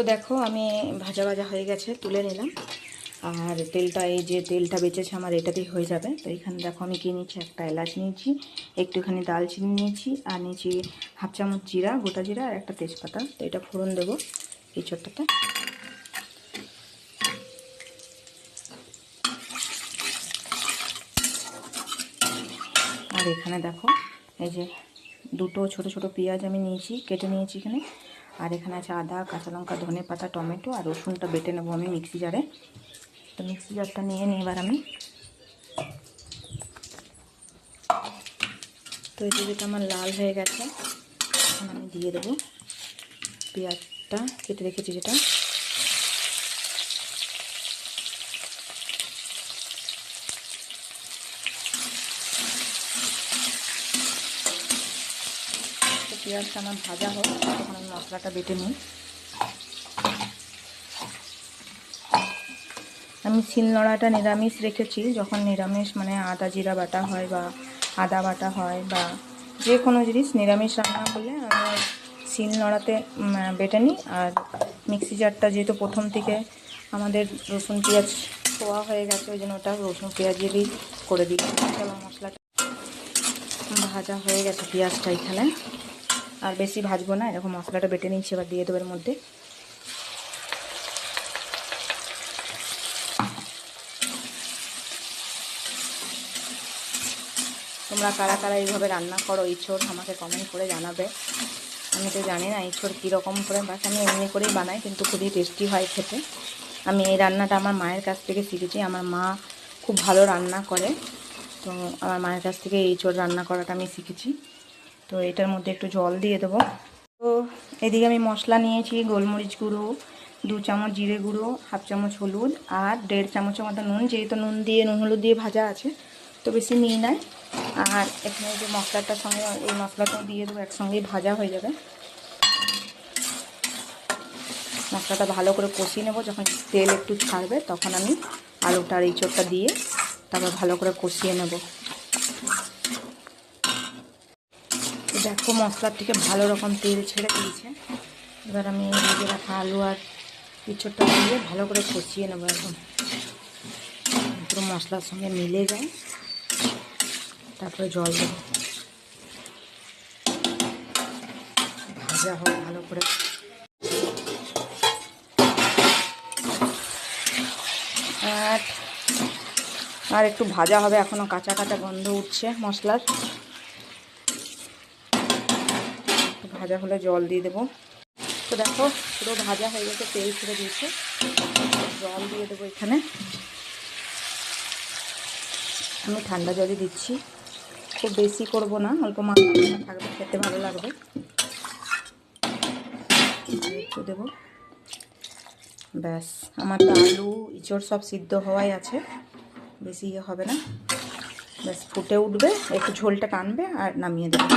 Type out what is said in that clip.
তো দেখো আমি ভাজা ভাজা হয়ে গেছে, তুলে নিলাম। আর তেলটা, এই যে তেলটা বেঁচেছে আমার, এটাতেই হয়ে যাবে। তো এখানে দেখো আমি কী নিয়েছি, একটা এলাচ নিয়েছি, একটুখানি দালচিনি নিয়েছি, আর নিয়েছি হাফ চামচ জিরা, গোটা জিরা, আর একটা তেজপাতা। তো এটা ফোড়ন দেবো এঁচোড়টাতে। আর এখানে দেখো এই যে দুটো ছোট ছোট পেঁয়াজ আমি নিয়েছি, কেটে নিয়েছি এখানে। আর এখানে আছে আদা, কাঁচা লঙ্কা, ধনে পাতা, টমেটো, আর রসুনটা বেটে নেবো আমি মিক্সি জারে। তো মিক্সি জারটা নিয়ে নিই এবার আমি। তো এই যেটা আমার লাল হয়ে গেছে, এখন আমি দিয়ে দেবো পেঁয়াজটা কেটে রেখেছি যেটা। তো পেঁয়াজটা আমার ভাজা হোক, তখন আমি মশলাটা বেটে নিই। আমি শিলনোড়াটা নিরামিষ রেখেছি, যখন নিরামিষ মানে আদা জিরা বাটা হয় বা আদা বাটা হয় বা যে কোনো জিনিস নিরামিষ রান্না করলে আমি শিলনোড়াতে বেটে নিই। আর মিক্সি জারটা যেহেতু প্রথম থেকে আমাদের রসুন পেঁয়াজ খোয়া হয়ে গেছে, ওই জন্য ওটা রসুন পেঁয়াজেরই করে দিই। চলো মশলাটা ভাজা হয়ে গেছে পেঁয়াজটা এখানে, আর বেশি ভাজবো না, এরকম মশলাটা বেটে নিচ্ছি। এবার দিয়ে দেবো এর মধ্যে। তোমরা কারা কারা এইভাবে রান্না করো ইঁচড়, আমাকে কমেন্ট করে জানাবে। আমি তো জানি না ইঁচড় কীরকম করে, বাস আমি এমনি করেই বানাই, কিন্তু খুবই টেস্টি হয় খেতে। আমি এই রান্নাটা আমার মায়ের কাছ থেকে শিখেছি। আমার মা খুব ভালো রান্না করে, তো আমার মায়ের কাছ থেকে ইঁচড় রান্না করাটা আমি শিখেছি। তো এটার মধ্যে একটু জল দিয়ে দেবো। তো এদিকে আমি মশলা নিয়েছি, গোলমরিচ গুঁড়ো, 2 চামচ জিরে গুঁড়ো, হাফ চামচ হলুদ, আর 1.5 চামচের মতো নুন। যেহেতু নুন হলুদ দিয়ে ভাজা আছে, তো বেশি নিই নাই। আর এখানে যে মশলাটার সঙ্গে এই মশলাটাও দিয়ে দেবো, একসঙ্গেই ভাজা হয়ে যাবে। মশলাটা ভালো করে কষিয়ে নেব, যখন তেল একটু ছাড়বে তখন আমি আলুটা আর ইঁচড়টা দিয়ে তারপর ভালো করে কষিয়ে নেব। দেখো মশলার থেকে ভালো রকম তেল ছেড়ে দিয়েছে। এবার আমি ভেজে রাখা আলু আর ইঁচড়টা দিয়ে ভালো করে কষিয়ে নেবো, একদম পুরো মশলার সঙ্গে মিলে যায়। তারপরে জল দেবো, ভাজা হোক ভালো করে। আর একটু ভাজা হবে, এখনও কাঁচা কাঁচা গন্ধ উঠছে মশলার। ভাজা হলে জল দিয়ে দেবো। তো দেখো পুরো ভাজা হয়ে গেছে, তেল ছেড়ে দিয়েছে। জল দিয়ে দেবো এখানে। আমি ঠান্ডা জলই দিচ্ছি, খুব বেশি করব না, অল্প মাখা থাকবে, খেতে ভালো লাগবে। একটু দেবো, ব্যাস। আমার তো আলু ইঁচড় সব সিদ্ধ হওয়াই আছে, বেশি ইয়ে হবে না। ব্যাস ফুটে উঠবে, একটু ঝোলটা টানবে আর নামিয়ে দেবো।